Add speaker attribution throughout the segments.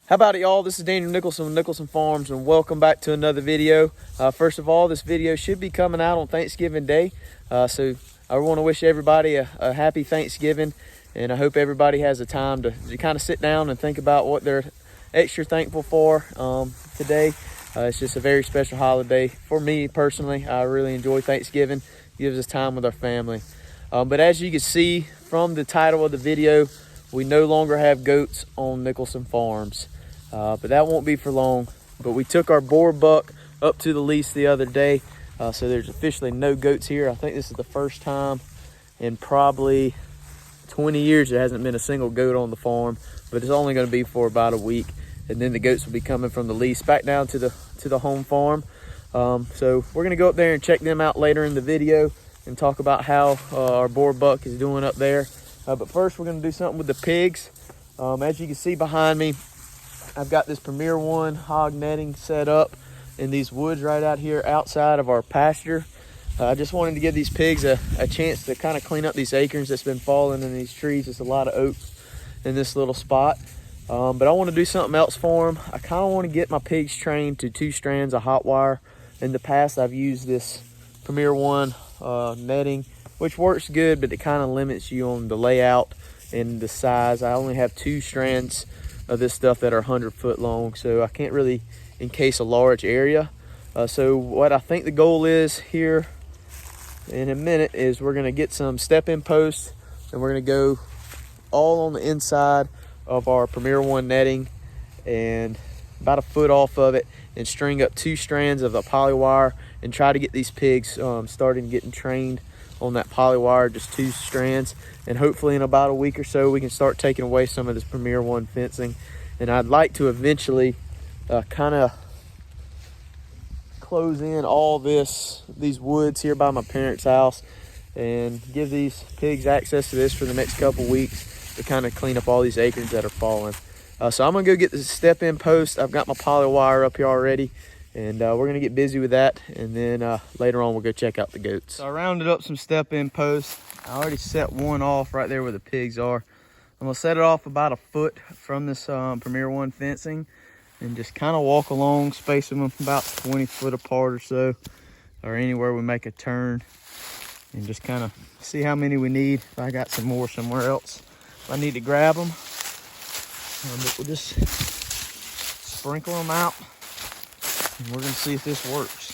Speaker 1: How about it, y'all? This is Daniel Nicholson with Nicholson Farms, and welcome back to another video. First of all, this video should be coming out on Thanksgiving Day. So I want to wish everybody a happy Thanksgiving, and I hope everybody has the time to kind of sit down and think about what they're extra thankful for today. It's just a very special holiday for me personally. I really enjoy Thanksgiving. It gives us time with our family. But as you can see from the title of the video, we no longer have goats on Nicholson Farms. But that won't be for long. But we took our boar buck up to the lease the other day. So there's officially no goats here. I think this is the first time in probably 20 years there hasn't been a single goat on the farm. But it's only going to be for about a week. And then the goats will be coming from the lease back down to the home farm. So we're going to go up there and check them out later in the video and talk about how our boar buck is doing up there. But first we're going to do something with the pigs. As you can see behind me, I've got this Premier One hog netting set up in these woods right out here outside of our pasture. I just wanted to give these pigs a chance to kind of clean up these acorns that's been falling in these trees. There's a lot of oaks in this little spot. But I want to do something else for them. I kind of want to get my pigs trained to 2 strands of hot wire. In the past, I've used this Premier One netting, which works good, but it kind of limits you on the layout and the size. I only have 2 strands of this stuff that are 100-foot long, so I can't really encase a large area. So what I think the goal is here in a minute is we're going to get some step-in posts, and we're going to go all on the inside of our Premier One netting and about a foot off of it, and string up 2 strands of the poly wire and try to get these pigs starting getting trained on that poly wire, just 2 strands. And hopefully in about a week or so we can start taking away some of this Premier One fencing. And I'd like to eventually kind of close in all these woods here by my parents' house and give these pigs access to this for the next couple weeks to kind of clean up all these acorns that are falling. So I'm gonna go get the step-in post. I've got my poly wire up here already, and we're gonna get busy with that, and then later on we'll go check out the goats. So I rounded up some step-in posts. I already set one off right there where the pigs are. I'm gonna set it off about a foot from this Premier One fencing and just kind of walk along, spacing them about 20 foot apart or so, or anywhere we make a turn, and just kind of see how many we need. If I got some more somewhere else, if I need to grab them. But we'll just sprinkle them out, and we're gonna see if this works.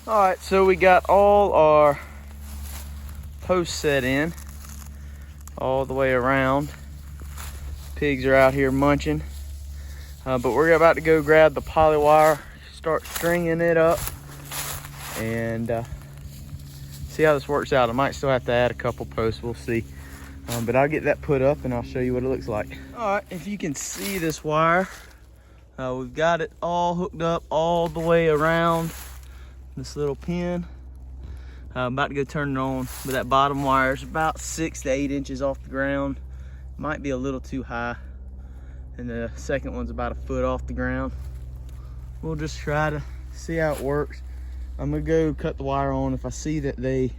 Speaker 1: All right, so we got all our posts set in all the way around. Pigs are out here munching, but we're about to go grab the poly wire, start stringing it up, and see how this works out. I might still have to add a couple posts, we'll see. But I'll get that put up and I'll show you what it looks like. All right, if you can see this wire, we've got it all hooked up all the way around this little pin. I'm about to go turn it on, but that bottom wire is about 6 to 8 inches off the ground. Might be a little too high. And the second one's about a foot off the ground. We'll just try to see how it works. I'm gonna go cut the wire on. If I see that they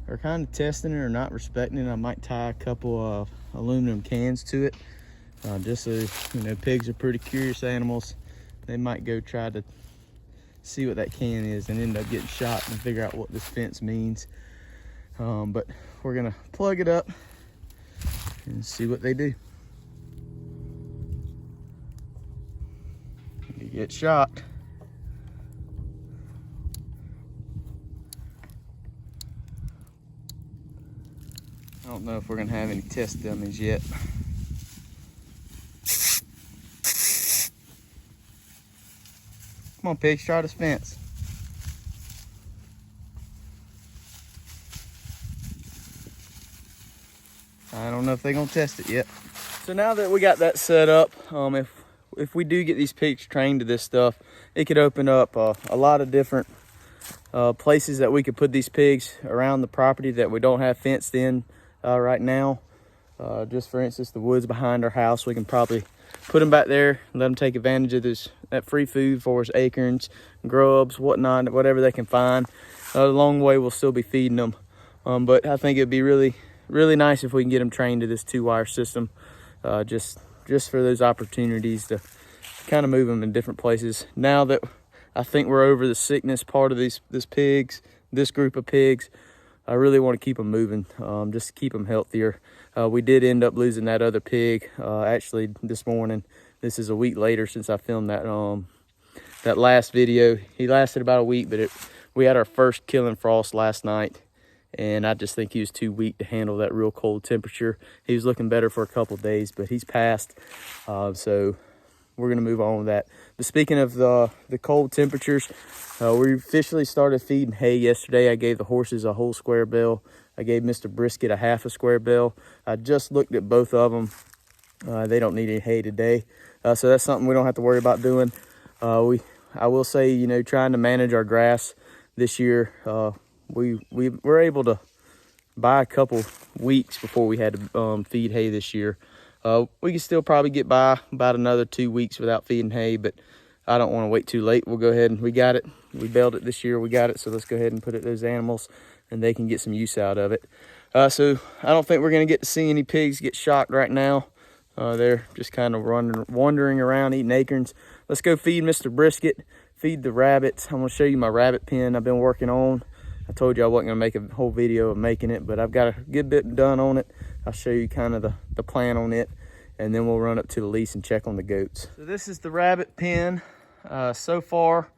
Speaker 1: are kind of testing it or not respecting it, I might tie a couple of aluminum cans to it. Just so, you know, pigs are pretty curious animals. They might go try to see what that can is and end up getting shot and figure out what this fence means. But we're gonna plug it up and see what they do. You get shot. I don't know if we're gonna have any test dummies yet. Come on, pigs, try this fence. I don't know if they're gonna test it yet. So now that we got that set up, if we do get these pigs trained to this stuff, it could open up a lot of different places that we could put these pigs around the property that we don't have fenced in right now. Just for instance, the woods behind our house, we can probably put them back there and let them take advantage of that free food for us, acorns, grubs, whatnot, whatever they can find. Along the way, we'll still be feeding them. But I think it'd be really, really nice if we can get them trained to this 2-wire system, just for those opportunities to kind of move them in different places. Now that I think we're over the sickness part of this group of pigs, I really want to keep them moving, just to keep them healthier. We did end up losing that other pig actually this morning. This is a week later since I filmed that last video. He lasted about a week, but we had our first killing frost last night, and I just think he was too weak to handle that real cold temperature. He was looking better for a couple of days, but he's passed, so we're gonna move on with that. But speaking of the cold temperatures, we officially started feeding hay yesterday. I gave the horses a whole square bale. I gave Mr. Brisket a half a square bale. I just looked at both of them. They don't need any hay today, so that's something we don't have to worry about doing. I will say, you know, trying to manage our grass this year, we were able to buy a couple weeks before we had to feed hay this year. We can still probably get by about another 2 weeks without feeding hay, but I don't want to wait too late. We'll go ahead and we got it. We baled it this year. We got it. So let's go ahead and put it to those animals and they can get some use out of it. So I don't think we're going to get to see any pigs get shocked right now. They're just kind of wandering around eating acorns. Let's go feed Mr. Brisket, feed the rabbits. I'm going to show you my rabbit pen I've been working on. I told you I wasn't going to make a whole video of making it, but I've got a good bit done on it. I'll show you kind of the plan on it, and then we'll run up to the lease and check on the goats. So this is the rabbit pen. So far,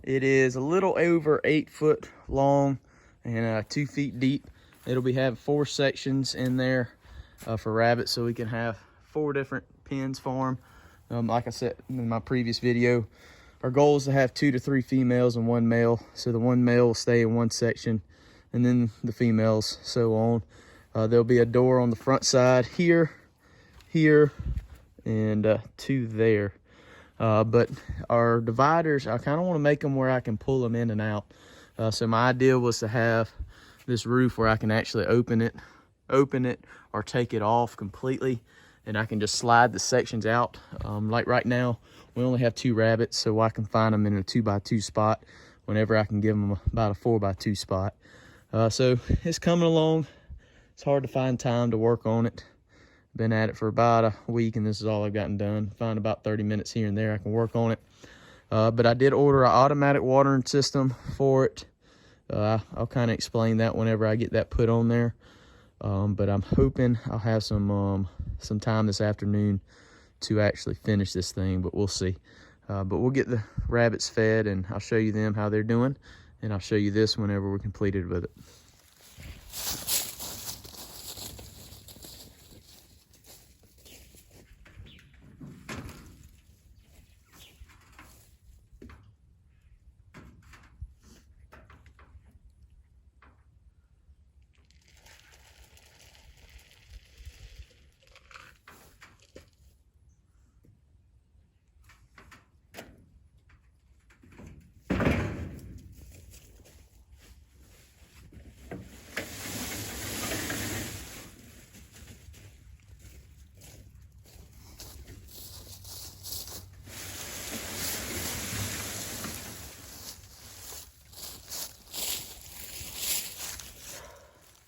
Speaker 1: it is a little over 8 foot long and 2 feet deep. It'll be having 4 sections in there for rabbits, so we can have 4 different pens for them. Like I said in my previous video, our goal is to have 2 to 3 females and 1 male. So the 1 male will stay in one section, and then the females, so on. There'll be a door on the front side here, and 2 there. But our dividers, I kind of want to make them where I can pull them in and out. So my idea was to have this roof where I can actually open it or take it off completely, and I can just slide the sections out. Like right now, we only have 2 rabbits, so I can find them in a 2x2 spot whenever I can give them about a 4x2 spot. So it's coming along. It's hard to find time to work on it. Been at it for about a week, and this is all I've gotten done. Find about 30 minutes here and there I can work on it. But I did order an automatic watering system for it. I'll kind of explain that whenever I get that put on there. But I'm hoping I'll have some time this afternoon to actually finish this thing, but we'll see. But we'll get the rabbits fed, and I'll show you them how they're doing, and I'll show you this whenever we're completed with it.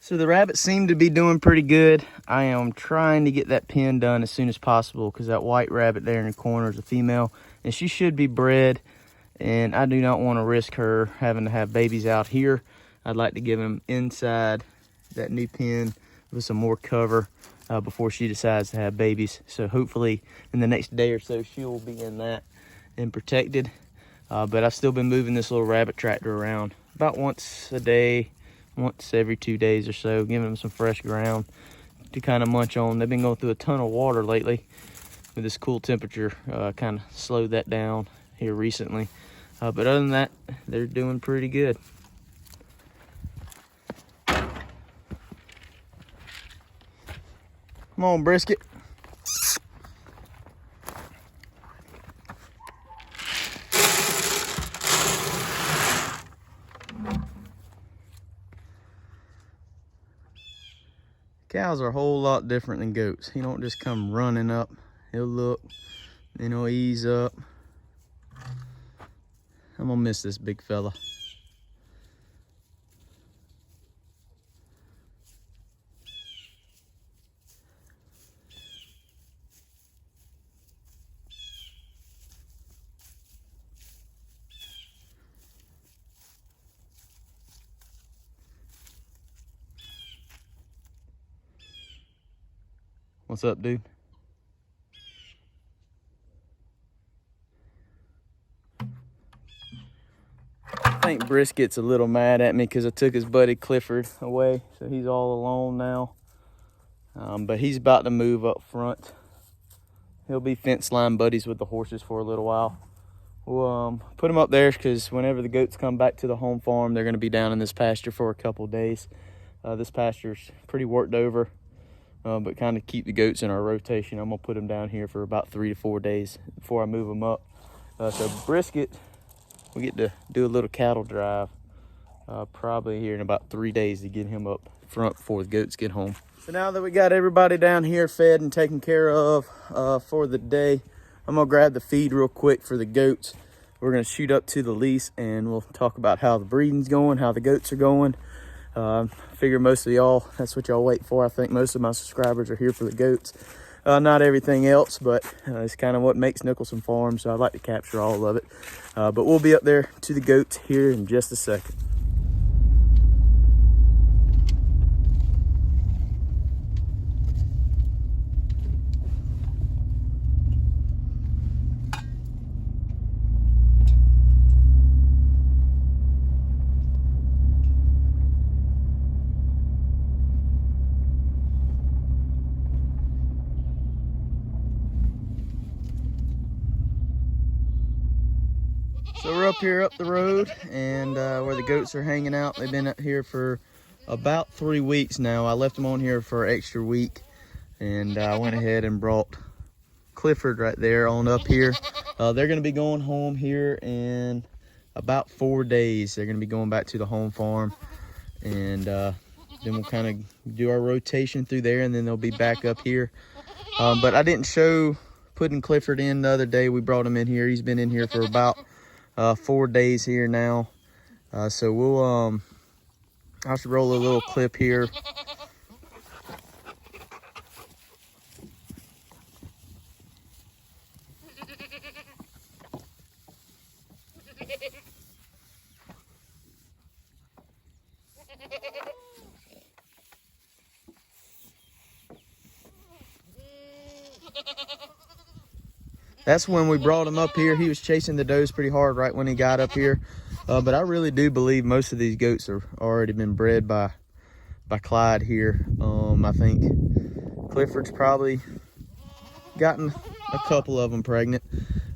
Speaker 1: So the rabbits seem to be doing pretty good. I am trying to get that pen done as soon as possible because that white rabbit there in the corner is a female, and she should be bred, and I do not want to risk her having to have babies out here. I'd like to give them inside that new pen with some more cover before she decides to have babies. So hopefully in the next day or so she will be in that and protected. But I've still been moving this little rabbit tractor around about once a day, once every 2 days or so, giving them some fresh ground to kind of munch on. They've been going through a ton of water lately with this cool temperature. Kind of slowed that down here recently. But other than that, they're doing pretty good. Come on, Brisket.
Speaker 2: Cows are a whole lot different than goats. He don't just come running up. He'll look, then he'll ease up. I'm gonna miss this big fella. What's up, dude? I think Brisket's a little mad at me because I took his buddy Clifford away, so he's all alone now. But he's about to move up front. He'll be fence line buddies with the horses for a little while. We'll put him up there because whenever the goats come back to the home farm, they're going to be down in this pasture for a couple days. This pasture's pretty worked over. But kind of keep the goats in our rotation. I'm gonna put them down here for about 3 to 4 days before I move them up. So Brisket, we get to do a little cattle drive probably here in about 3 days to get him up front before the goats get home. So now that we got everybody down here fed and taken care of for the day, I'm gonna grab the feed real quick for the goats. We're gonna shoot up to the lease and we'll talk about how the breeding's going, how the goats are going. Figure most of y'all, that's what y'all wait for. I think most of my subscribers are here for the goats. Not everything else, but it's kind of what makes Nicholson Farms, so I'd like to capture all of it. But we'll be up there to the goats here in just a second. So we're up here up the road and where the goats are hanging out. They've been up here for about 3 weeks now. I left them on here for an extra week and I went ahead and brought Clifford right there on up here. They're gonna be going home here in about 4 days. They're gonna be going back to the home farm and then we'll kind of do our rotation through there and then they'll be back up here. But I didn't show putting Clifford in the other day. We brought him in here. He's been in here for about 4 days here now. So we'll I should roll a little clip here. That's when we brought him up here. He was chasing the does pretty hard right when he got up here. But I really do believe most of these goats are already been bred by Clyde here. I think Clifford's probably gotten a couple of them pregnant.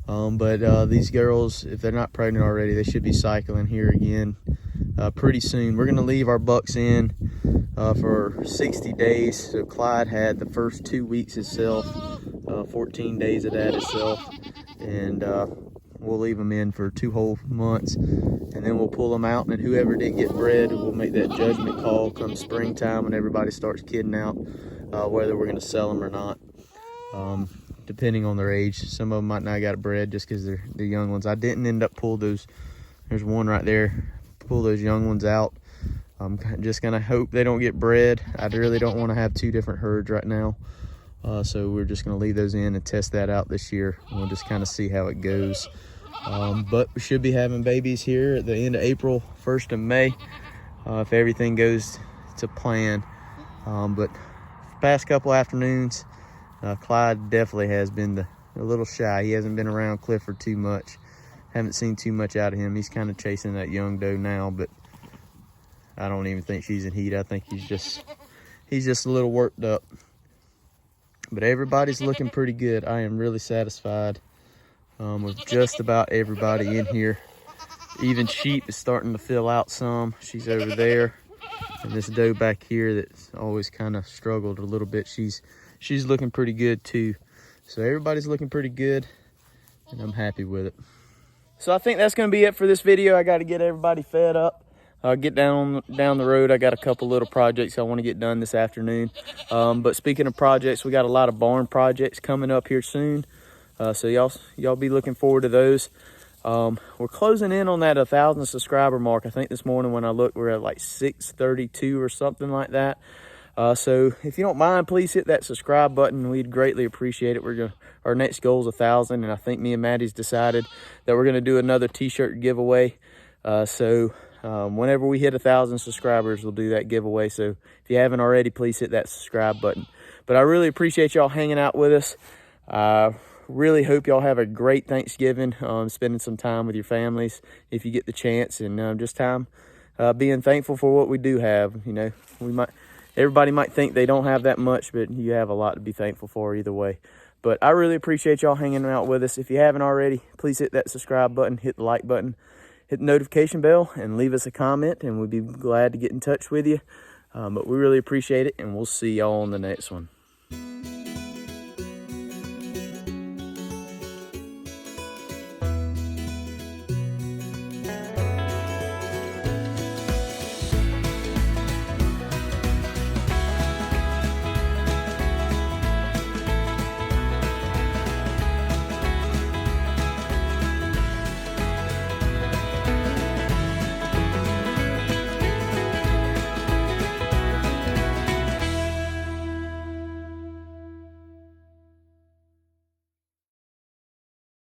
Speaker 2: But these girls, if they're not pregnant already, they should be cycling here again pretty soon. We're gonna leave our bucks in for 60 days. So Clyde had the first 2 weeks itself, 14 days of that itself, and we'll leave them in for 2 whole months, and then we'll pull them out, and then whoever didn't get bred, we'll make that judgment call come springtime when everybody starts kidding out whether we're gonna sell them or not, depending on their age. Some of them might not got bred just because they're young ones. I didn't end up pull those. There's one right there. Pull those young ones out. I'm just gonna hope they don't get bred. I really don't want to have 2 different herds right now. So we're just gonna leave those in and test that out this year. We'll just kind of see how it goes. But we should be having babies here at the end of April, 1st of May, if everything goes to plan. But past couple afternoons, Clyde definitely has been a little shy. He hasn't been around Clifford too much. Haven't seen too much out of him. He's kind of chasing that young doe now, but I don't even think she's in heat. I think he's just a little worked up. But everybody's looking pretty good. I am really satisfied with just about everybody in here. Even Sheep is starting to fill out some. She's over there. And this doe back here that's always kind of struggled a little bit, she's looking pretty good too. So everybody's looking pretty good, and I'm happy with it. So I think that's going to be it for this video. I got to get everybody fed up.
Speaker 1: get down the road. I got a couple little projects I want to get done this afternoon. But speaking of projects, we got a lot of barn projects coming up here soon. So y'all be looking forward to those. We're closing in on that 1,000 subscriber mark. I think this morning when I looked, we're at like 632 or something like that. So if you don't mind, please hit that subscribe button. We'd greatly appreciate it. Our next goal is 1,000, and I think me and Maddie's decided that we're gonna do another t-shirt giveaway. Whenever we hit 1,000 subscribers, we'll do that giveaway. So if you haven't already, please hit that subscribe button. But I really appreciate y'all hanging out with us. Really hope y'all have a great Thanksgiving, spending some time with your families if you get the chance, and just time being thankful for what we do have. You know, everybody might think they don't have that much, but you have a lot to be thankful for either way. But I really appreciate y'all hanging out with us. If you haven't already, please hit that subscribe button, hit the like button, hit the notification bell, and leave us a comment, and we'd be glad to get in touch with you. But we really appreciate it, and we'll see y'all on the next one.